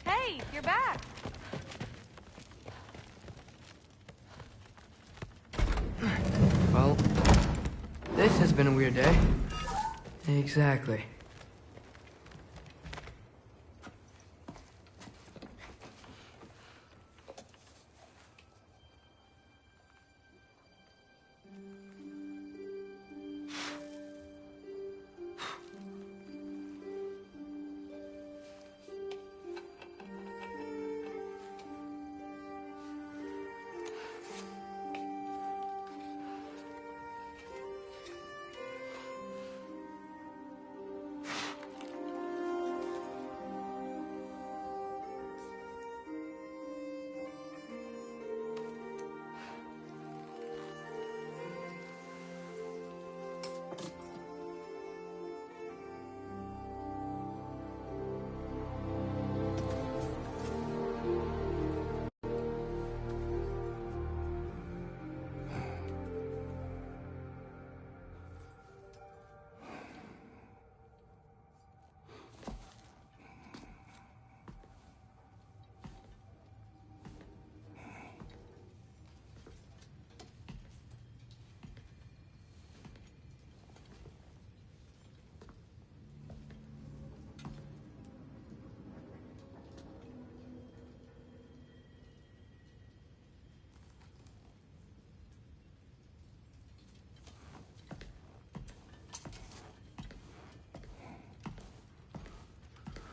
Hey, you're back. Well, this has been a weird day. Exactly.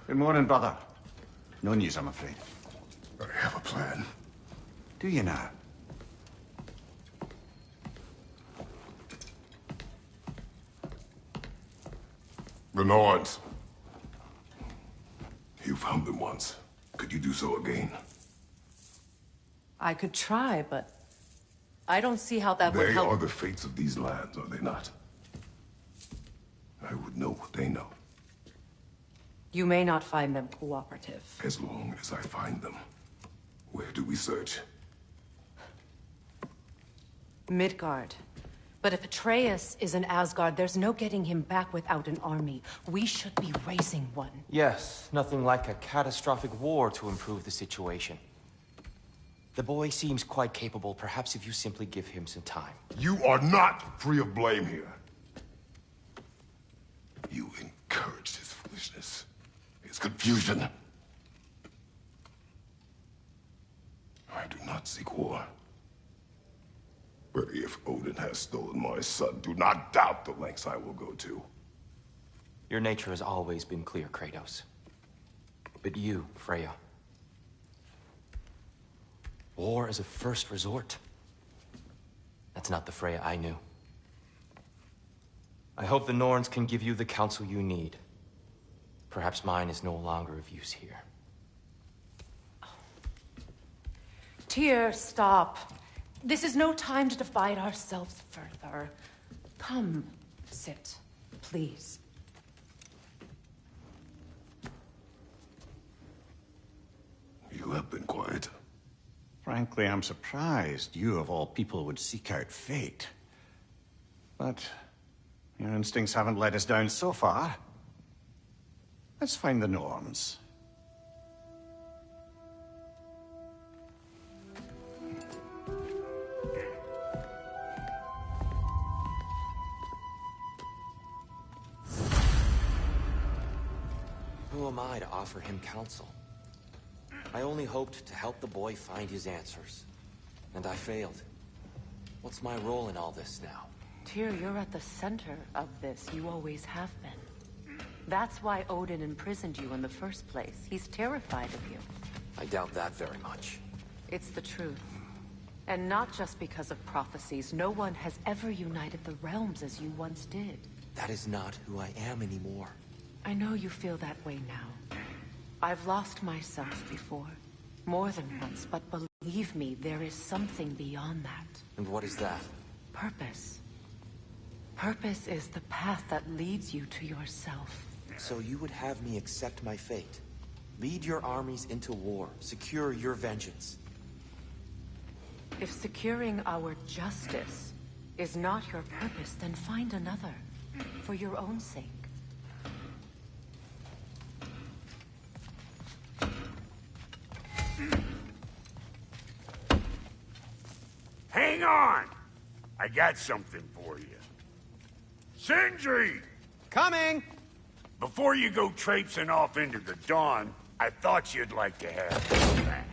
Good morning, brother. No news, I'm afraid. I have a plan. Do you now? The Norns. You found them once. Could you do so again? I could try, but I don't see how that would help. They are the fates of these lands, are they not? I would know what they know. You may not find them cooperative. As long as I find them. Where do we search? Midgard. But if Atreus is in Asgard, there's no getting him back without an army. We should be raising one. Yes, nothing like a catastrophic war to improve the situation. The boy seems quite capable, perhaps if you simply give him some time. You are not free of blame here. You encouraged his foolishness. His confusion. I do not seek war. But if Odin has stolen my son, do not doubt the lengths I will go to. Your nature has always been clear, Kratos. But you, Freya. War is a first resort. That's not the Freya I knew. I hope the Norns can give you the counsel you need. Perhaps mine is no longer of use here. Tyr, stop. This is no time to divide ourselves further. Come, sit, please. You have been quiet. Frankly, I'm surprised you, of all people, would seek out fate. But your instincts haven't let us down so far. Let's find the Norns. Who am I to offer him counsel? I only hoped to help the boy find his answers. And I failed. What's my role in all this now? Tyr, you're at the center of this. You always have been. That's why Odin imprisoned you in the first place. He's terrified of you. I doubt that very much. It's the truth. And not just because of prophecies. No one has ever united the realms as you once did. That is not who I am anymore. I know you feel that way now. I've lost myself before. More than once, but believe me, there is something beyond that. And what is that? Purpose. Purpose is the path that leads you to yourself. So you would have me accept my fate? Lead your armies into war, secure your vengeance. If securing our justice is not your purpose, then find another. For for your own sake. Hang on! I got something for you. Sindri! Coming! Before you go traipsing off into the dawn, I thought you'd like to have this back.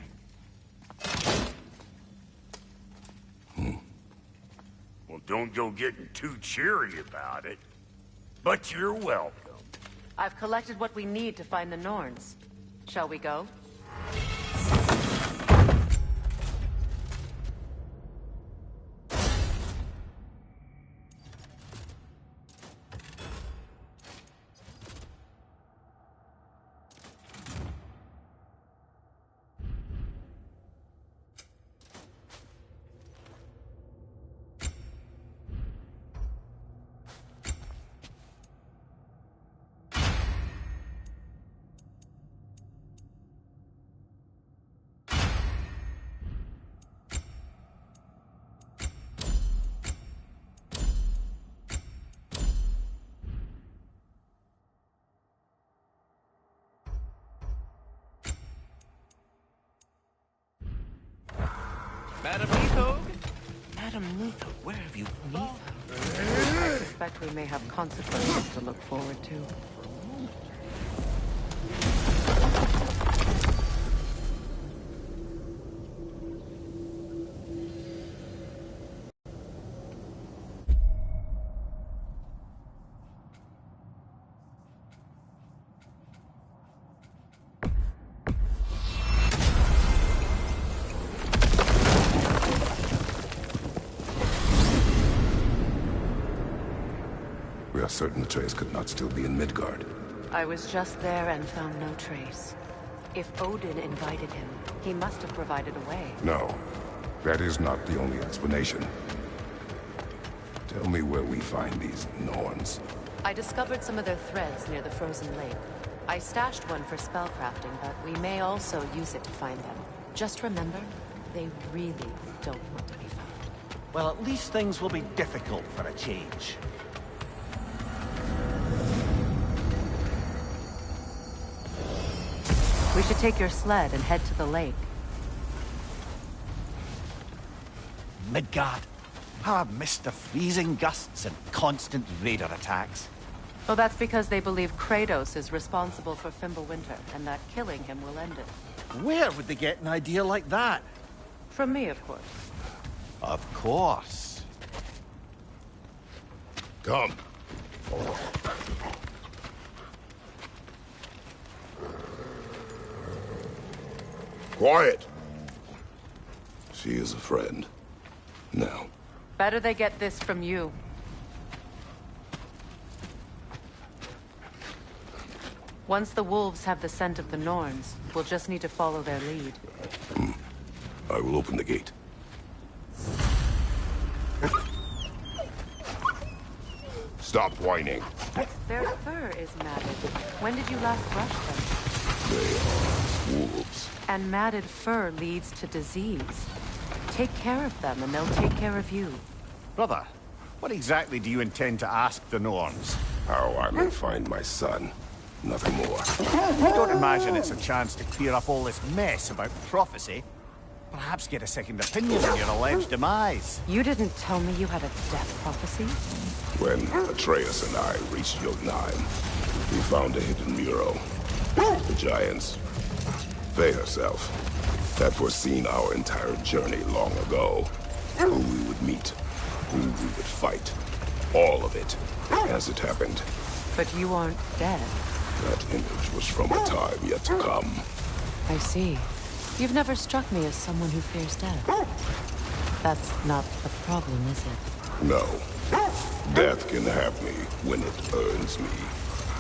Well, don't go getting too cheery about it. But you're welcome. I've collected what we need to find the Norns. Shall we go? Madam Neathog? Madam Neathog, where have you been? I suspect we may have consequences to look forward to. We are certain Atreus could not still be in Midgard. I was just there and found no trace. If Odin invited him, he must have provided a way. No, that is not the only explanation. Tell me where we find these Norns. I discovered some of their threads near the frozen lake. I stashed one for spellcrafting, but we may also use it to find them. Just remember, they really don't want to be found. Well, at least things will be difficult for a change. We should take your sled and head to the lake. Midgard. How I've missed the freezing gusts and constant raider attacks. Well, that's because they believe Kratos is responsible for Fimbulwinter, and that killing him will end it. Where would they get an idea like that? From me, of course. Of course. Come. Quiet. She is a friend. Now. Better they get this from you. Once the wolves have the scent of the Norns, we'll just need to follow their lead. I will open the gate. Stop whining. Their fur is matted. When did you last brush them? They are wolves. And matted fur leads to disease. Take care of them, and they'll take care of you. Brother, what exactly do you intend to ask the Norns? How I may find my son. Nothing more. I don't imagine it's a chance to clear up all this mess about prophecy. Perhaps get a second opinion on your alleged demise. You didn't tell me you had a death prophecy? When Atreus and I reached Jotunheim, we found a hidden mural. The giants, Faye herself, had foreseen our entire journey long ago. Who we would meet, who we would fight. All of it, as it happened. But you aren't dead. That image was from a time yet to come. I see. You've never struck me as someone who fears death. That's not the problem, is it? No. Death can have me when it earns me.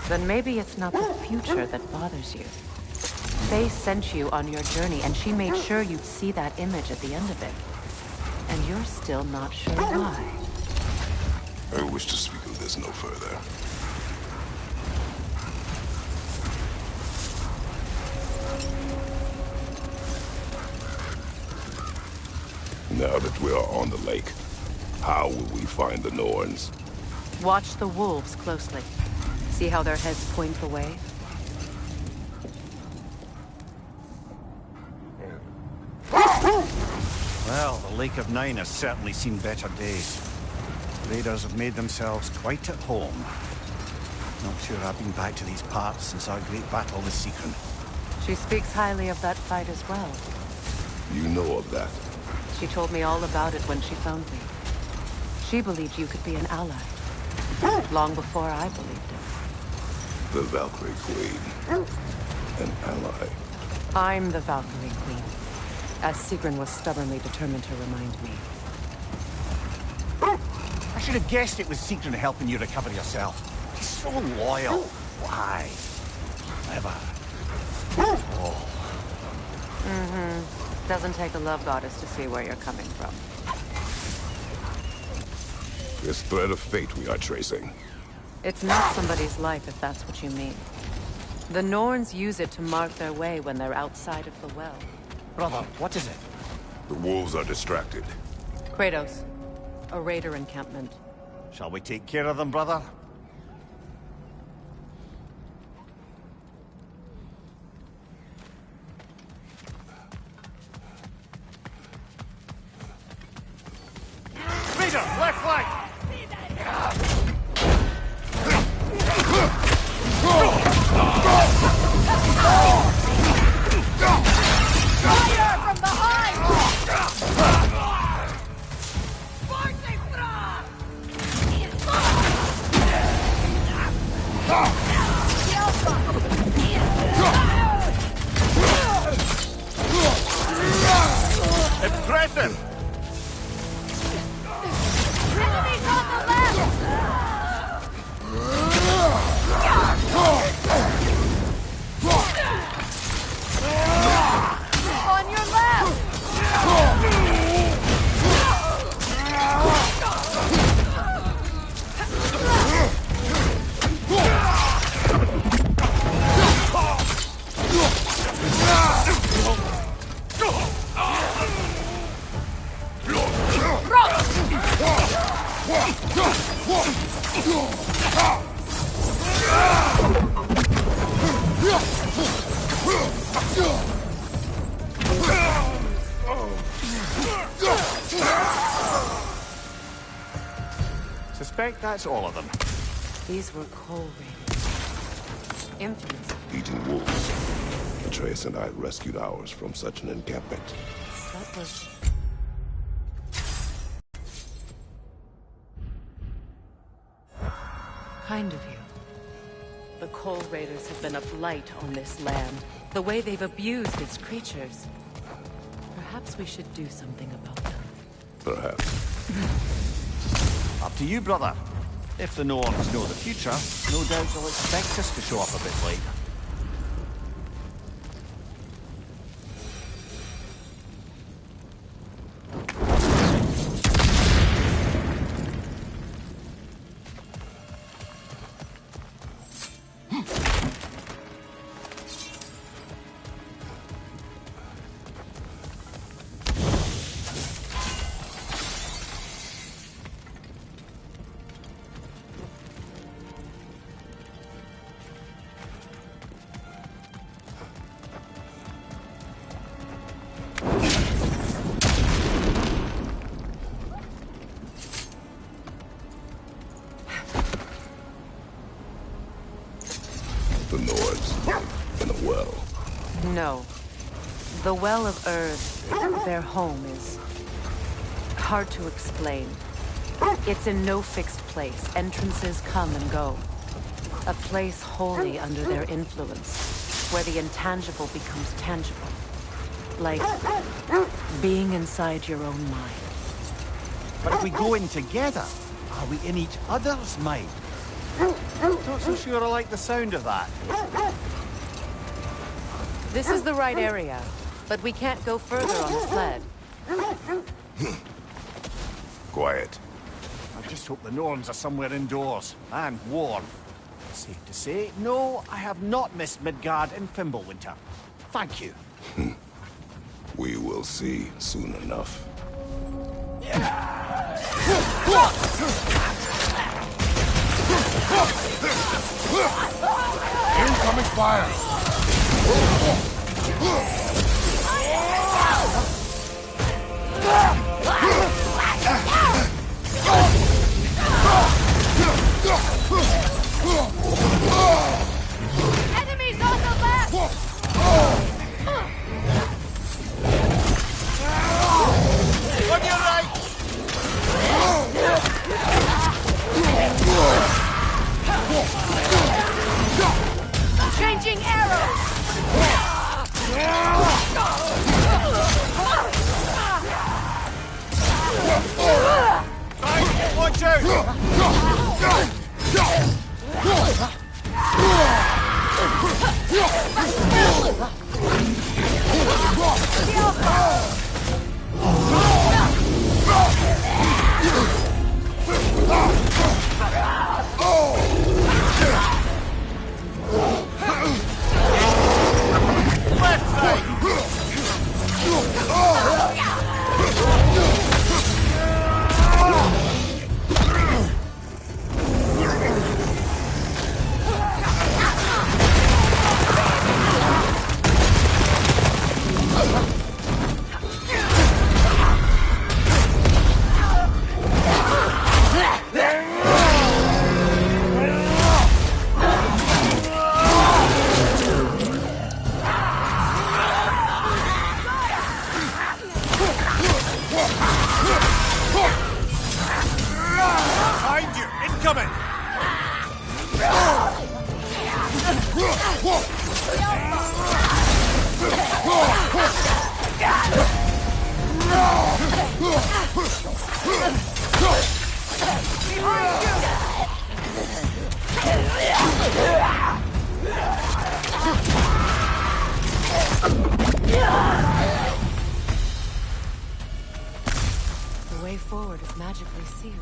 Then maybe it's not the future that bothers you. Faye sent you on your journey, and she made sure you'd see that image at the end of it. And you're still not sure why. I wish to speak of this no further. Now that we are on the lake, how will we find the Norns? Watch the wolves closely. See how their heads point the way? Well, the Lake of Nine has certainly seen better days. Raiders have made themselves quite at home. Not sure I've been back to these parts since our great battle with Seekron. She speaks highly of that fight as well. You know of that. She told me all about it when she found me. She believed you could be an ally. Long before I believed it. The Valkyrie Queen. An ally. I'm the Valkyrie Queen. As Sigrun was stubbornly determined to remind me. I should have guessed it was Seekron helping you recover yourself. He's so loyal. Why? Clever. Oh. Doesn't take a love goddess to see where you're coming from. This thread of fate we are tracing. It's not somebody's life, if that's what you mean. The Norns use it to mark their way when they're outside of the well. Brother, what is it? The wolves are distracted. Kratos. A raider encampment. Shall we take care of them, brother? Raider, left flank! Fire from behind! Impressive! Enemies on the left! On your left! Suspect that's all of them. These were coal raiders. Infamous. Eating wolves. Atreus and I rescued ours from such an encampment. That was... kind of you. The coal raiders have been a blight on this land. The way they've abused its creatures. Perhaps we should do something about them. Perhaps. Up to you, brother. If the Norns know the future, no doubt they'll expect us to show up a bit late. The Nords in a well. No. The Well of Earth, their home, is hard to explain. It's in no fixed place. Entrances come and go. A place wholly under their influence, where the intangible becomes tangible. Like being inside your own mind. But if we go in together, are we in each other's mind? Not so sure I like the sound of that. This is the right area, but we can't go further on the sled. Quiet. I just hope the Norns are somewhere indoors, and warm. Safe to say, no, I have not missed Midgard in Fimbulwinter. Thank you. We will see soon enough. Incoming fire! Enemies on the left! On your right! Changing arrows! Watch out! Left side! Behind you! Incoming! The way forward is magically sealed.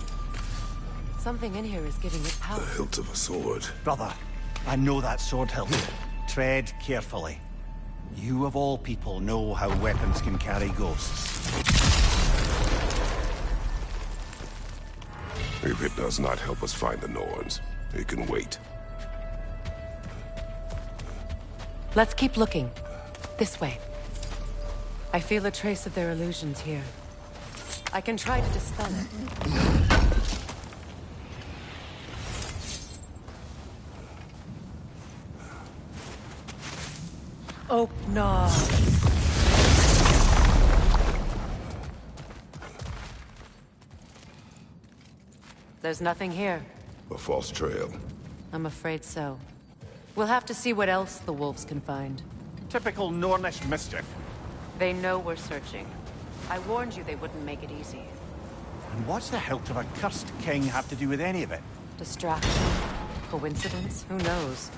Something in here is giving it power. The hilt of a sword. Brother, I know that sword hilt. Tread carefully. You of all people know how weapons can carry ghosts. If it does not help us find the Norns, it can wait. Let's keep looking. This way. I feel a trace of their illusions here. I can try to dispel it. Oh, no. There's nothing here. A false trail. I'm afraid so. We'll have to see what else the wolves can find. Typical Nornish mischief. They know we're searching. I warned you they wouldn't make it easy. And what's the hilt of a cursed king have to do with any of it? Distraction? Coincidence? Who knows?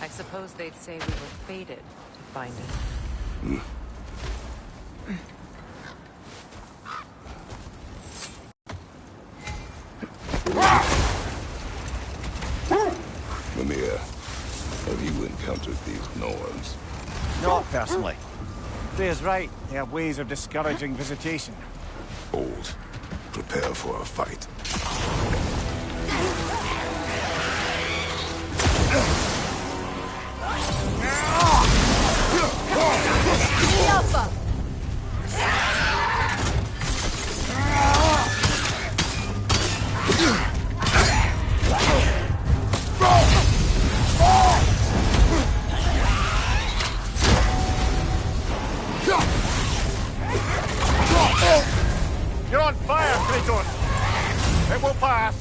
I suppose they'd say we were fated to find it. Mimir, have you encountered these Norns? Not personally. Freya's right. They have ways of discouraging visitation. Old. Prepare for a fight. Alpha! You're on fire, Kratos! It will pass!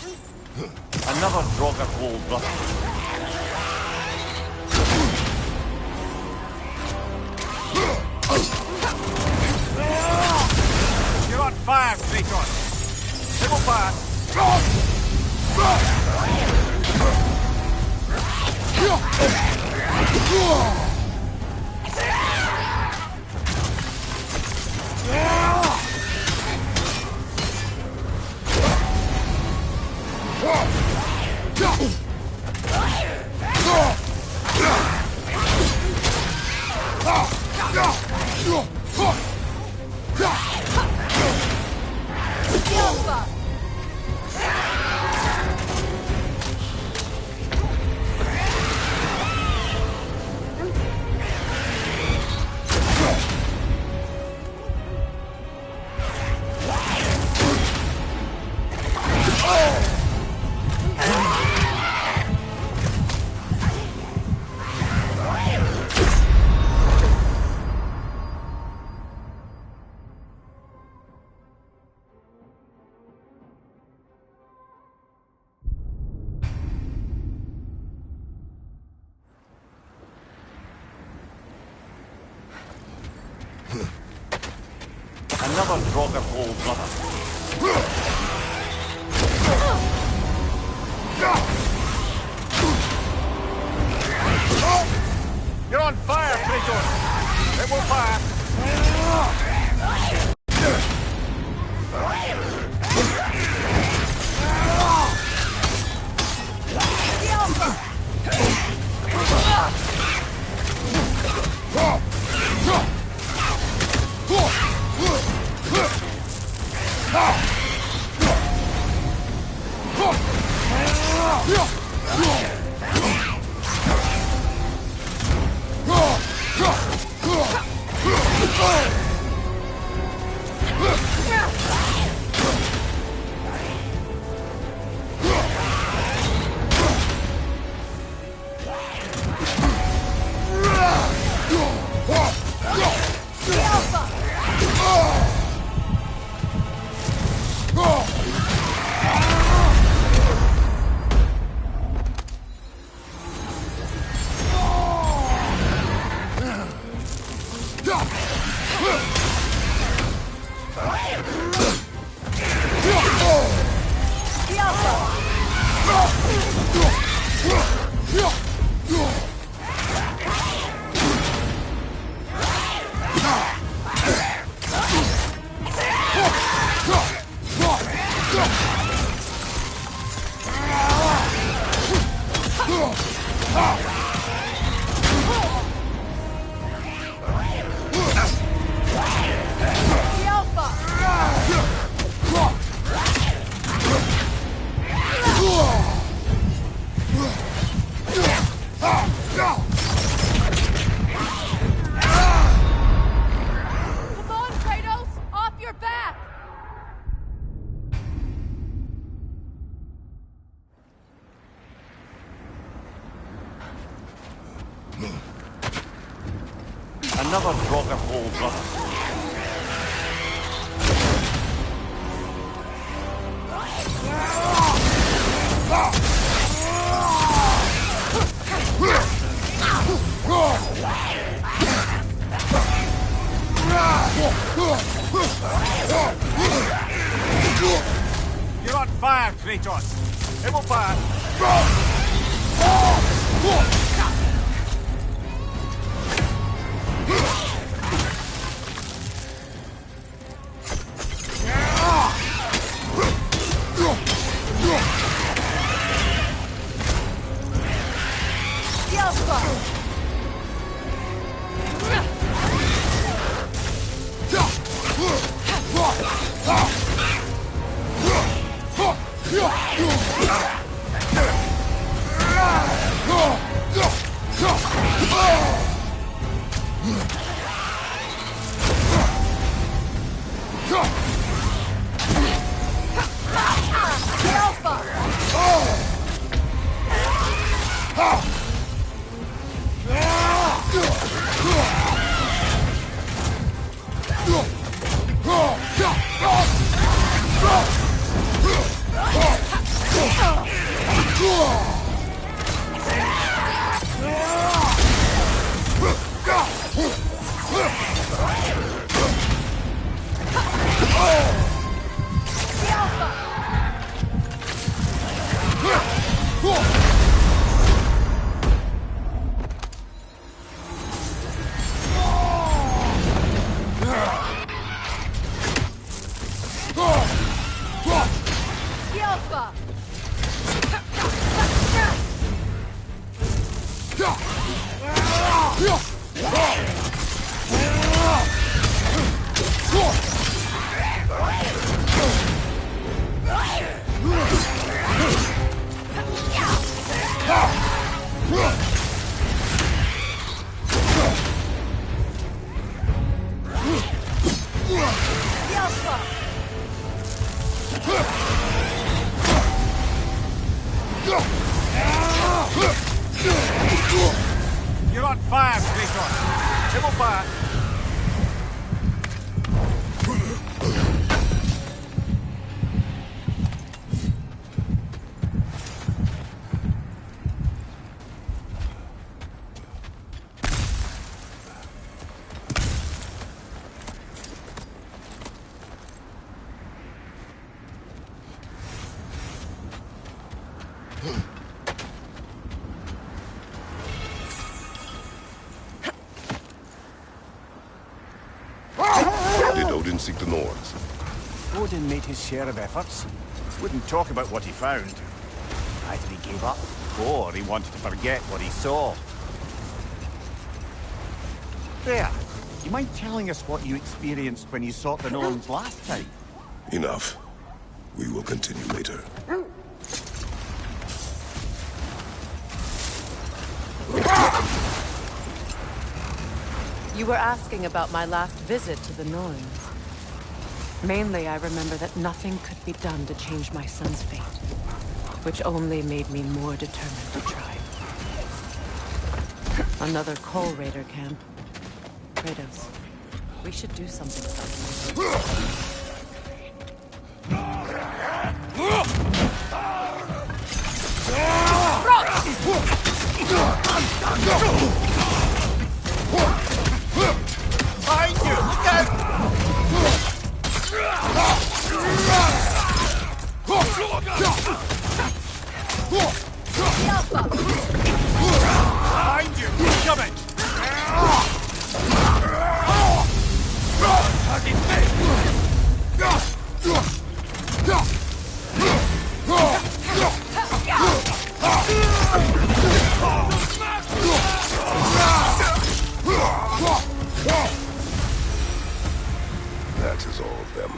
Another Draugr hole, brother. You're on fire, Kratos. They will pass. Another Draugr hole, brother. You're on fire, Kratos. It will pass. Another Draugr hole, brother. You're on fire, Kratos. It will pass. Alpha! You're on fire, Kratos. It will pass. Did Odin seek the Norns? Odin made his share of efforts. Wouldn't talk about what he found. Either he gave up, or he wanted to forget what he saw. There. You mind telling us what you experienced when you sought the Norns last time? Enough. We will continue later. You were asking about my last visit to the Norns. Mainly, I remember that nothing could be done to change my son's fate, which only made me more determined to try. Another Coal Raider camp. Kratos, we should do something about this. Behind you! Look out! Behind you! Coming! That is all of them.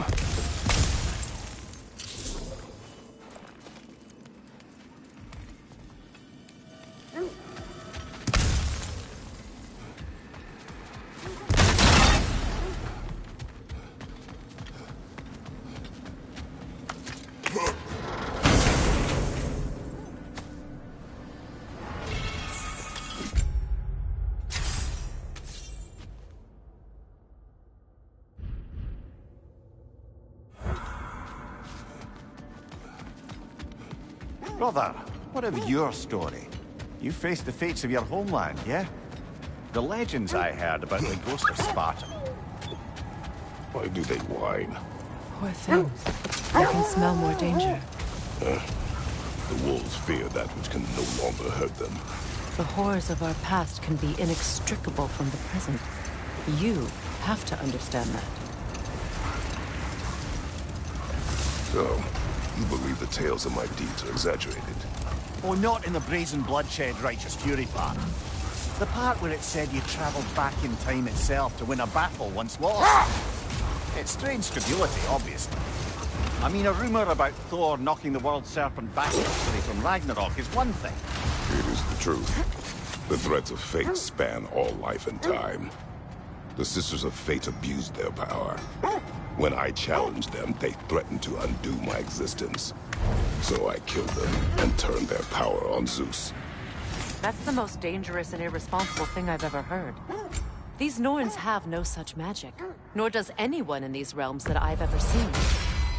Brother, what of your story? You faced the fates of your homeland, yeah? The legends I heard about the ghost of Sparta. Why do they whine? Poor things. I can smell more danger. The wolves fear that which can no longer hurt them. The horrors of our past can be inextricable from the present. You have to understand that. So, you believe the tales of my deeds are exaggerated? Oh, not in the brazen bloodshed righteous fury part. The part where it said you traveled back in time itself to win a battle once lost. It's strange credulity, obviously. I mean, a rumor about Thor knocking the world serpent back history from Ragnarok is one thing. It is the truth. The threats of fate span all life and time. The Sisters of Fate abused their power. When I challenged them, they threatened to undo my existence. So I killed them and turned their power on Zeus. That's the most dangerous and irresponsible thing I've ever heard. These Norns have no such magic, nor does anyone in these realms that I've ever seen.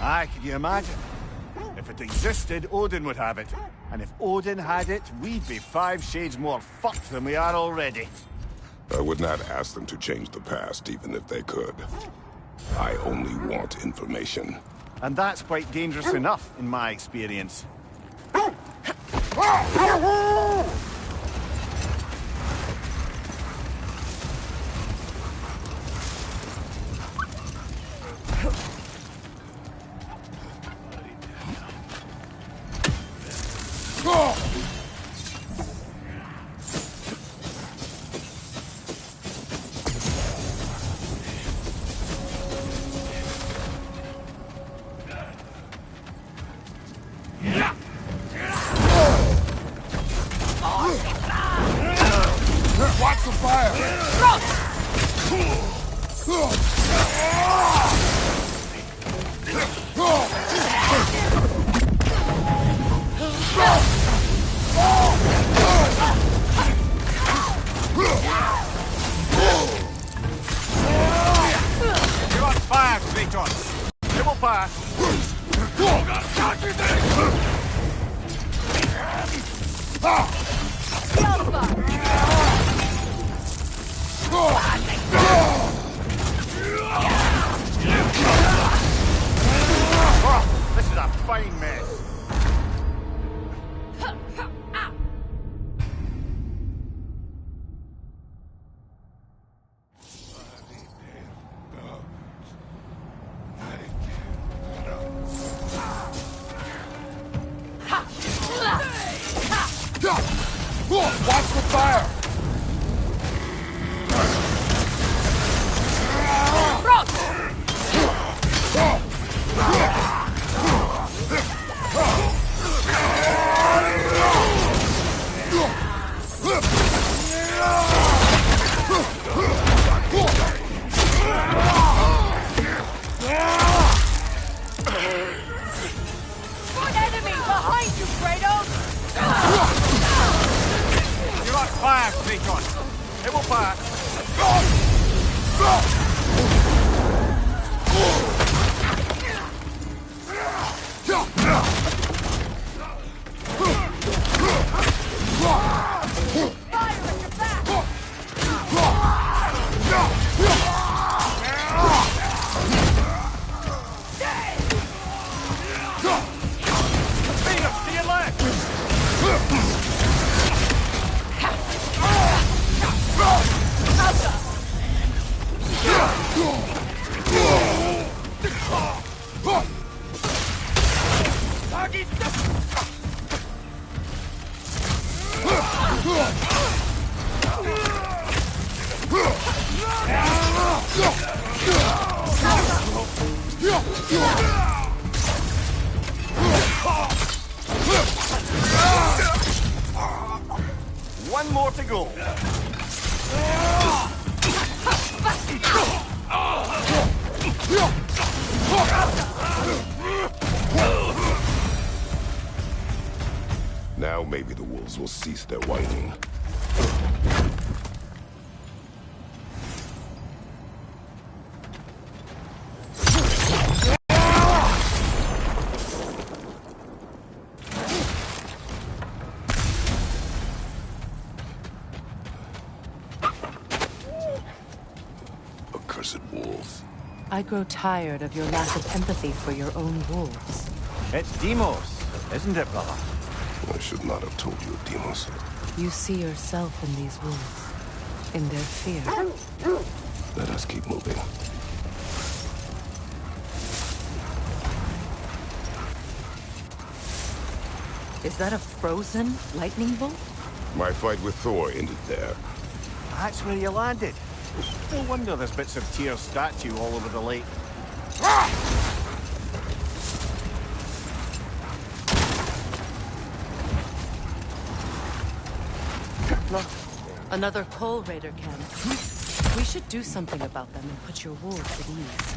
Aye, can you imagine? If it existed, Odin would have it. And if Odin had it, we'd be 5 shades more fucked than we are already. I would not ask them to change the past, even if they could. I only want information. And that's quite dangerous enough, in my experience. the fire! You're on fire, Kratos! It will pass! Oh, this is a fine mess. Watch the fire! One enemy behind you, Kratos! You're on fire, Kratos! It will pass! Fire at your back! Peter, to your left! One more to go. Now maybe the wolves will cease their whining. Accursed wolves. I grow tired of your lack of empathy for your own wolves. It's Demos, isn't it, brother? I should not have told you, Demos. You see yourself in these wolves, in their fear. Let us keep moving. Is that a frozen lightning bolt? My fight with Thor ended there. That's where you landed. No wonder there's bits of Tyr's statue all over the lake. Look, another Coal Raider camp. We should do something about them and put your wolves at ease.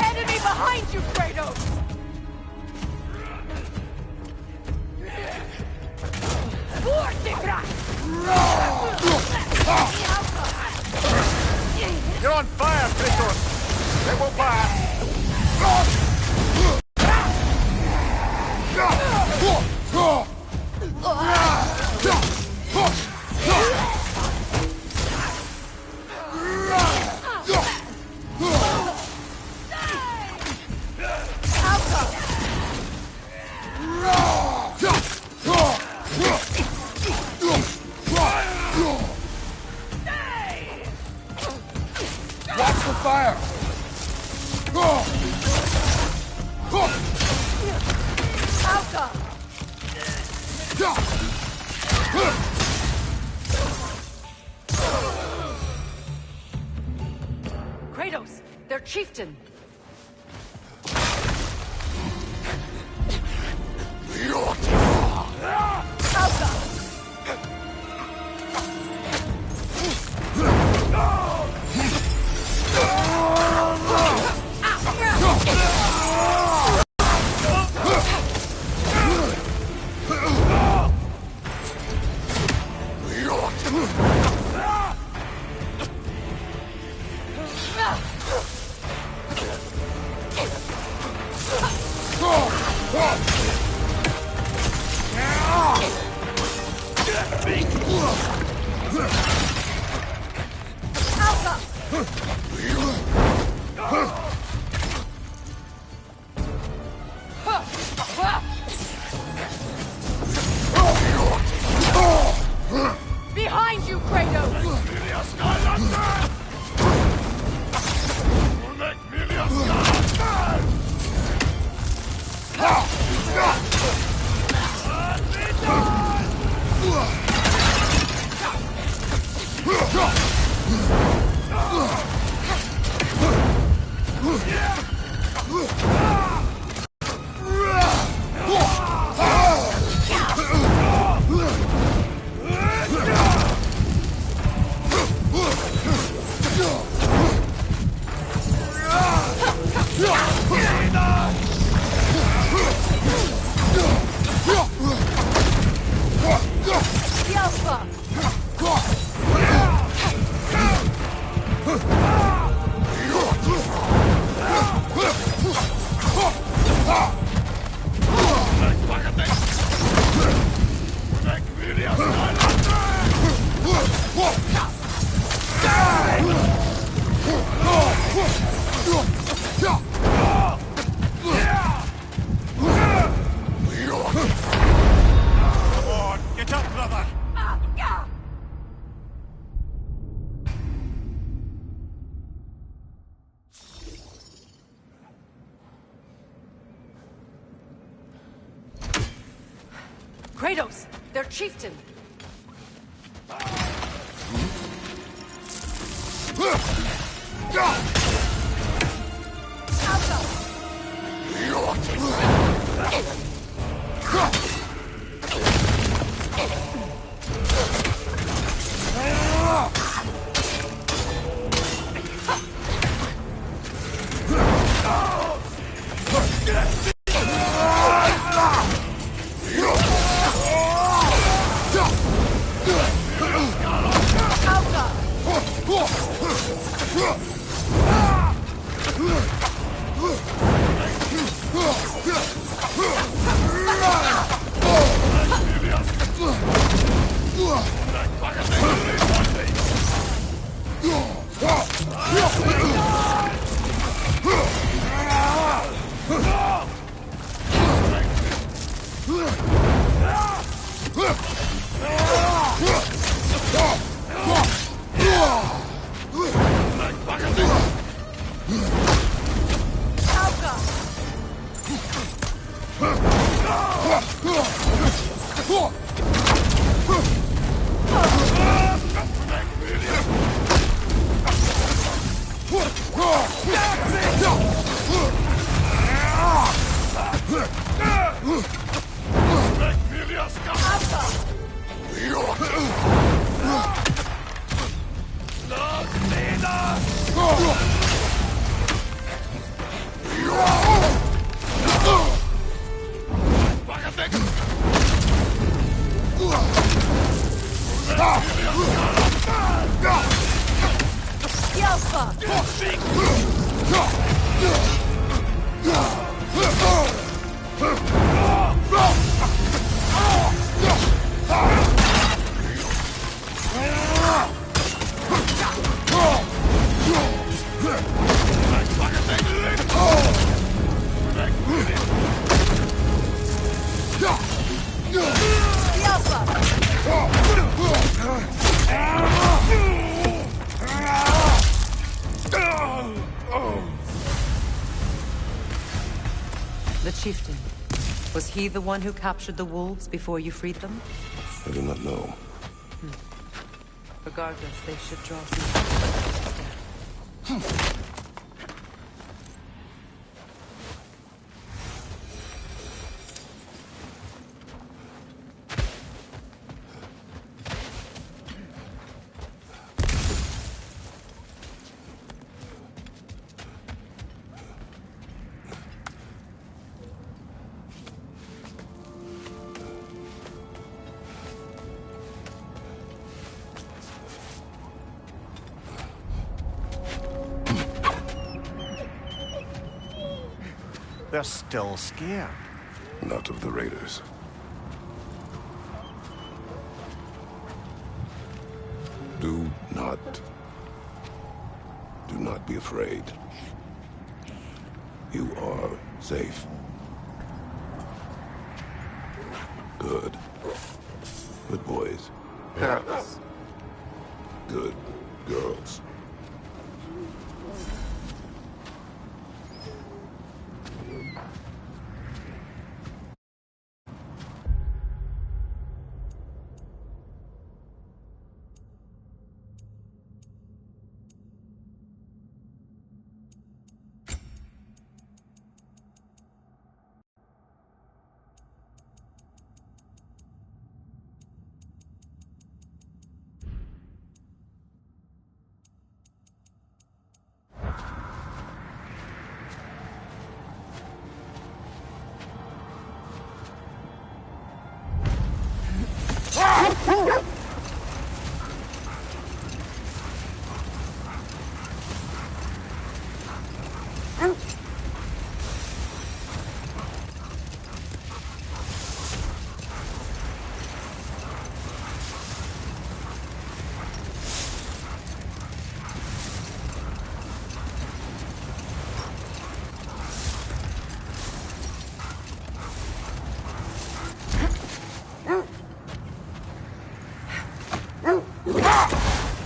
Enemy behind you, Kratos! You're on fire, Kratos! It will pass! chieftain! Behind you, Kratos! Kratos! Their chieftain! The chieftain. Was he the one who captured the wolves before you freed them? I do not know. Regardless, they should draw some... they're still scared. Not of the raiders. Do not be afraid. You are safe. Good. Good boys. Girls. Good girls.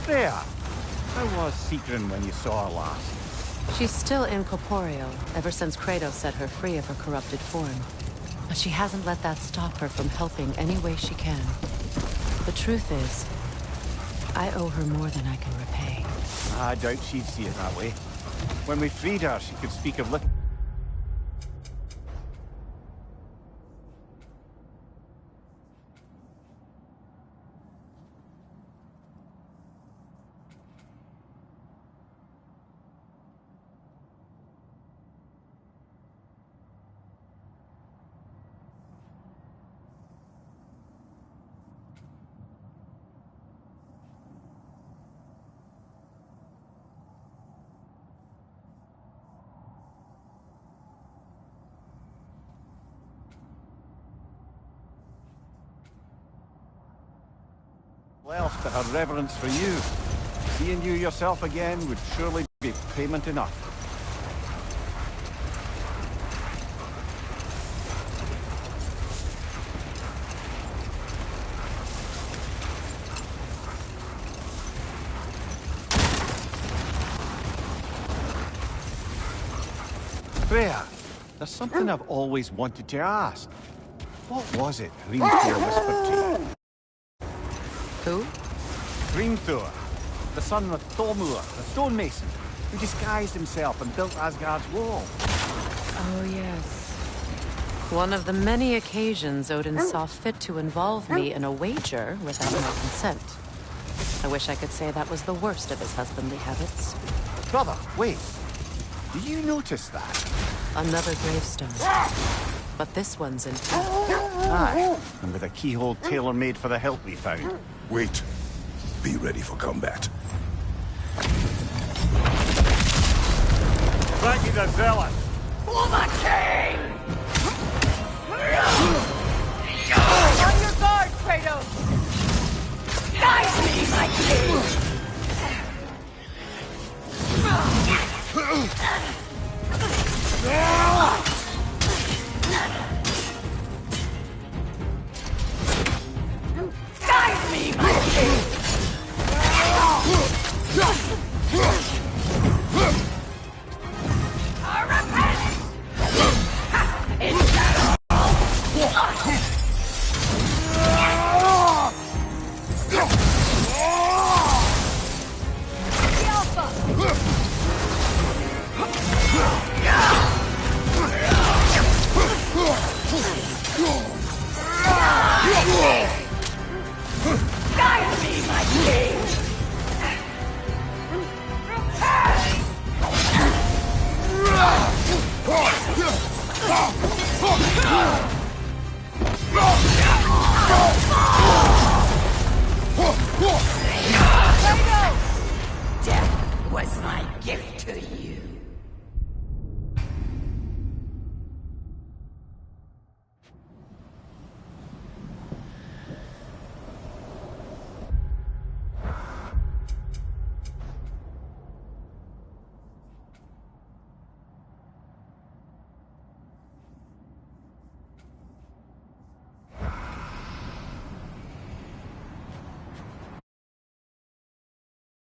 There! How was Seekrin when you saw her last? She's still incorporeal, ever since Kratos set her free of her corrupted form. But she hasn't let that stop her from helping any way she can. The truth is, I owe her more than I can repay. I doubt she'd see it that way. When we freed her, she could speak of little... else but her reverence for you. Seeing you yourself again would surely be payment enough. Freya, there's something I've always wanted to ask. What was it Thor whispered to you? Who? Thor, the son of Thormur, the stonemason, who disguised himself and built Asgard's wall. Oh, yes. One of the many occasions Odin saw fit to involve me in a wager without my consent. I wish I could say that was the worst of his husbandly habits. Brother, wait. Do you notice that? Another gravestone. But this one's in town. Aye, and with a keyhole tailor-made for the hilt we found. Wait. Be ready for combat. Frankie the Zealot! For the king! On your guard, Kratos! Guide me, my king! Guide me, my king! Whoa!